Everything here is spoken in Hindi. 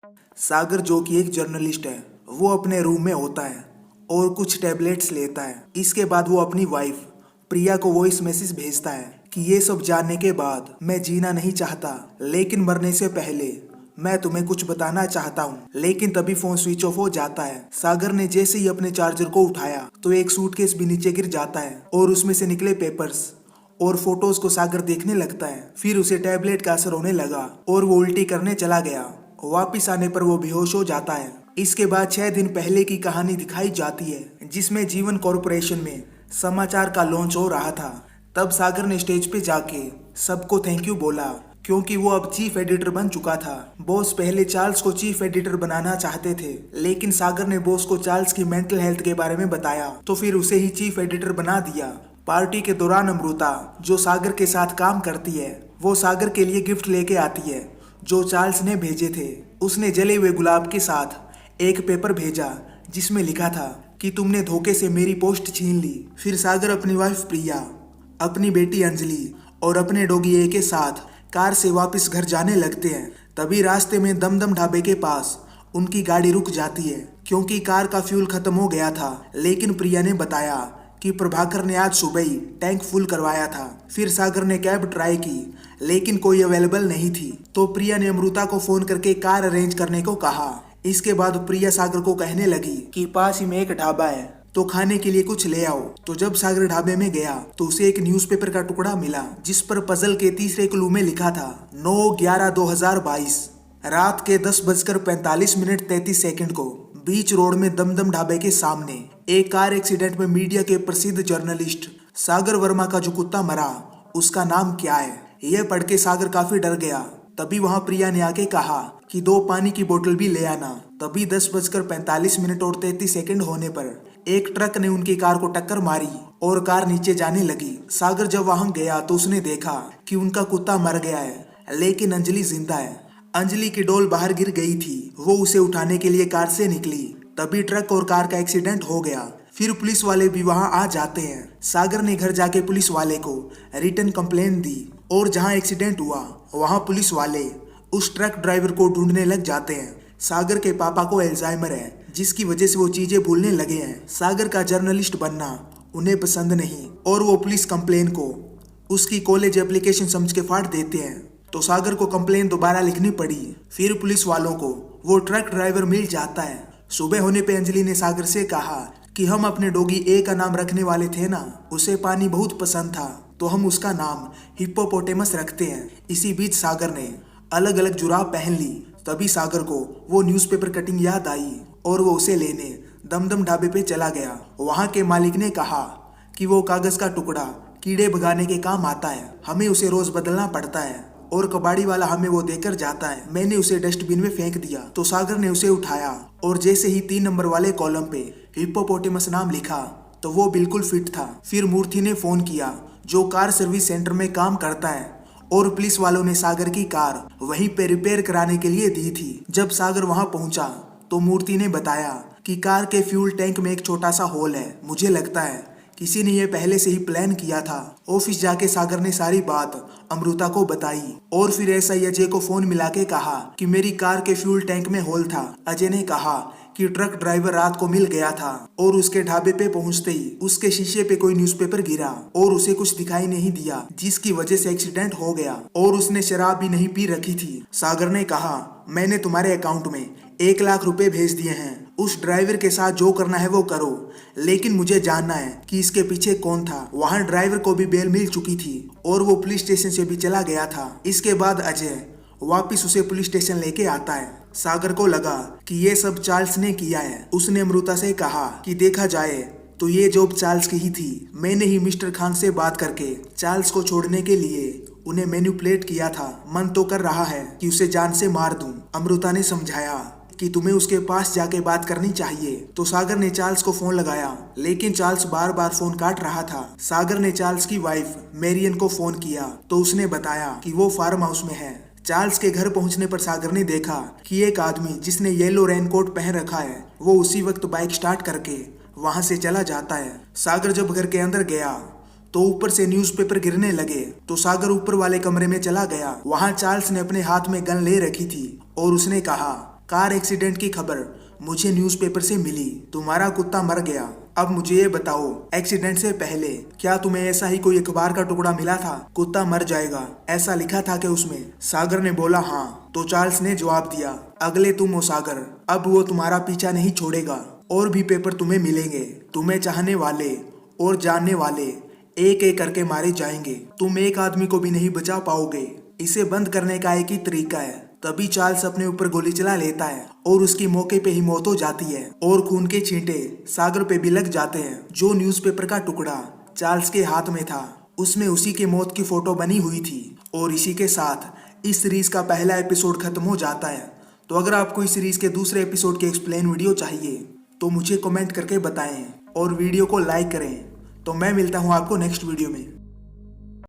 सागर जो कि एक जर्नलिस्ट है, वो अपने रूम में होता है और कुछ टैबलेट्स लेता है। इसके बाद वो अपनी वाइफ प्रिया को वॉइस मैसेज भेजता है कि ये सब जानने के बाद मैं जीना नहीं चाहता, लेकिन मरने से पहले मैं तुम्हें कुछ बताना चाहता हूँ। लेकिन तभी फोन स्विच ऑफ हो जाता है। सागर ने जैसे ही अपने चार्जर को उठाया तो एक सूटकेस भी नीचे गिर जाता है और उसमें से निकले पेपर्स और फोटोज को सागर देखने लगता है। फिर उसे टैबलेट का असर होने लगा और वो उल्टी करने चला गया। वापिस आने पर वो बेहोश हो जाता है। इसके बाद 6 दिन पहले की कहानी दिखाई जाती है, जिसमें जीवन कॉरपोरेशन में समाचार का लॉन्च हो रहा था। तब सागर ने स्टेज पे जाके सबको थैंक यू बोला, क्योंकि वो अब चीफ एडिटर बन चुका था। बॉस पहले चार्ल्स को चीफ एडिटर बनाना चाहते थे, लेकिन सागर ने बॉस को चार्ल्स की मेंटल हेल्थ के बारे में बताया तो फिर उसे ही चीफ एडिटर बना दिया। पार्टी के दौरान अमृता, जो सागर के साथ काम करती है, वो सागर के लिए गिफ्ट लेके आती है जो चार्ल्स ने भेजे थे। उसने जले हुए गुलाब के साथ एक पेपर भेजा जिसमें लिखा था कि तुमने धोखे से मेरी पोस्ट छीन ली। फिर सागर अपनी वाइफ प्रिया, अपनी बेटी अंजलि और अपने डॉगी ए के साथ कार से वापस घर जाने लगते हैं। तभी रास्ते में दमदम ढाबे के पास उनकी गाड़ी रुक जाती है, क्योंकि कार का फ्यूल खत्म हो गया था। लेकिन प्रिया ने बताया कि प्रभाकर ने आज सुबह ही टैंक फुल करवाया था। फिर सागर ने कैब ट्राई की, लेकिन कोई अवेलेबल नहीं थी। तो प्रिया ने अमृता को फोन करके कार अरेंज करने को कहा। इसके बाद प्रिया सागर को कहने लगी कि पास ही में एक ढाबा है, तो खाने के लिए कुछ ले आओ। तो जब सागर ढाबे में गया तो उसे एक न्यूज़पेपर का टुकड़ा मिला, जिस पर पजल के तीसरे क्लू में लिखा था 9/11/2022 रात के 10:45 को बीच रोड में दमदम ढाबे के सामने एक कार एक्सीडेंट में मीडिया के प्रसिद्ध जर्नलिस्ट सागर वर्मा का जो कुत्ता मरा, उसका नाम क्या है। यह पढ़ के सागर काफी डर गया। तभी वहां प्रिया ने आके कहा कि 2 पानी की बोतल भी ले आना। तभी 10:45 होने पर एक ट्रक ने उनकी कार को टक्कर मारी और कार नीचे जाने लगी। सागर जब वहां गया तो उसने देखा कि उनका कुत्ता मर गया है, लेकिन अंजलि जिंदा है। अंजलि की डोल बाहर गिर गई थी। वो उसे उठाने के लिए कार से निकली। तभी ट्रक और कार का एक्सीडेंट हो गया। फिर पुलिस वाले भी वहां आ जाते हैं। सागर ने घर जाके पुलिस वाले को रिटन कंप्लेंट दी और जहां एक्सीडेंट हुआ वहां पुलिस वाले उस ट्रक ड्राइवर को ढूंढने लग जाते हैं। सागर के पापा को एल्जाइमर है, जिसकी वजह से वो चीजें भूलने लगे हैं। सागर का जर्नलिस्ट बनना उन्हें पसंद नहीं और वो पुलिस कंप्लेन को उसकी कॉलेज एप्लीकेशन समझ के फाड़ देते हैं। तो सागर को कंप्लेन दोबारा लिखनी पड़ी। फिर पुलिस वालों को वो ट्रक ड्राइवर मिल जाता है। सुबह होने पे अंजलि ने सागर से कहा कि हम अपने डॉगी ए का नाम रखने वाले थे ना, उसे पानी बहुत पसंद था, तो हम उसका नाम हिप्पोपोटेमस रखते हैं। इसी बीच सागर ने अलग अलग जुराब पहन ली। तभी सागर को वो न्यूज़पेपर कटिंग याद आई और वो उसे लेने दमदम ढाबे पे चला गया। वहां के मालिक ने कहा कि वो कागज का टुकड़ा कीड़े भगाने के काम आता है, हमें उसे रोज बदलना पड़ता है और कबाड़ी वाला हमें वो देकर जाता है। मैंने उसे डस्टबिन में फेंक दिया। तो सागर ने उसे उठाया और जैसे ही 3 नंबर वाले कॉलम पे हिप्पोपोटेमस नाम लिखा तो वो बिल्कुल फिट था। फिर मूर्ति ने फोन किया, जो कार सर्विस सेंटर में काम करता है, और पुलिस वालों ने सागर की कार वहीं पे रिपेयर कराने के लिए दी थी। जब सागर वहां पहुंचा तो मूर्ति ने बताया कि कार के फ्यूल टैंक में एक छोटा सा होल है। मुझे लगता है किसी ने ये पहले से ही प्लान किया था। ऑफिस जाके सागर ने सारी बात अमृता को बताई और फिर एसआई अजय को फोन मिला के कहा कि मेरी कार के फ्यूल टैंक में होल था। अजय ने कहा कि ट्रक ड्राइवर रात को मिल गया था और उसके ढाबे पे पहुंचते ही उसके शीशे पे कोई न्यूज़पेपर गिरा और उसे कुछ दिखाई नहीं दिया, जिसकी वजह से एक्सीडेंट हो गया और उसने शराब भी नहीं पी रखी थी। सागर ने कहा मैंने तुम्हारे अकाउंट में 1 लाख रुपए भेज दिए हैं। उस ड्राइवर के साथ जो करना है वो करो, लेकिन मुझे जानना है कि इसके पीछे कौन था। वहां ड्राइवर को भी बेल मिल चुकी थी और वो पुलिस स्टेशन से भी चला गया था। इसके बाद अजय वापिस उसे पुलिस स्टेशन लेके आता है। सागर को लगा कि ये सब चार्ल्स ने किया है। उसने अमृता से कहा कि देखा जाए तो ये जॉब चार्ल्स की ही थी। मैंने ही मिस्टर खान से बात करके चार्ल्स को छोड़ने के लिए उन्हें मैनिपुलेट किया था। मन तो कर रहा है कि उसे जान से मार दूं। अमृता ने समझाया कि तुम्हें उसके पास जाके बात करनी चाहिए। तो सागर ने चार्ल्स को फोन लगाया, लेकिन चार्ल्स बार बार फोन काट रहा था। सागर ने चार्ल्स की वाइफ मेरियन को फोन किया तो उसने बताया कि वो फार्म हाउस में है। चार्ल्स के घर पहुंचने पर सागर ने देखा कि एक आदमी जिसने येलो रेनकोट पहन रखा है वो उसी वक्त बाइक स्टार्ट करके वहां से चला जाता है। सागर जब घर के अंदर गया तो ऊपर से न्यूज़पेपर गिरने लगे। तो सागर ऊपर वाले कमरे में चला गया। वहां चार्ल्स ने अपने हाथ में गन ले रखी थी और उसने कहा कार एक्सीडेंट की खबर मुझे न्यूज़पेपर से मिली, तुम्हारा कुत्ता मर गया। अब मुझे ये बताओ, एक्सीडेंट से पहले क्या तुम्हें ऐसा ही कोई अखबार का टुकड़ा मिला था, कुत्ता मर जाएगा ऐसा लिखा था कि उसमें? सागर ने बोला हाँ। तो चार्ल्स ने जवाब दिया, अगले तुम हो सागर, अब वो तुम्हारा पीछा नहीं छोड़ेगा, और भी पेपर तुम्हें मिलेंगे। तुम्हें चाहने वाले और जानने वाले एक एक करके मारे जाएंगे, तुम एक आदमी को भी नहीं बचा पाओगे। इसे बंद करने का एक ही तरीका है। तभी चार्ल्स अपने ऊपर गोली चला लेता है और उसकी मौके पे ही मौत हो जाती है और खून के छींटे सागर पे भी लग जाते हैं। जो न्यूज़पेपर का टुकड़ा चार्ल्स के हाथ में था उसमें उसी की मौत की फोटो बनी हुई थी। और इसी के साथ इस सीरीज का पहला एपिसोड खत्म हो जाता है। तो अगर आपको इस सीरीज के दूसरे एपिसोड की एक्सप्लेन वीडियो चाहिए तो मुझे कमेंट करके बताएं और वीडियो को लाइक करें। तो मैं मिलता हूँ आपको नेक्स्ट वीडियो में।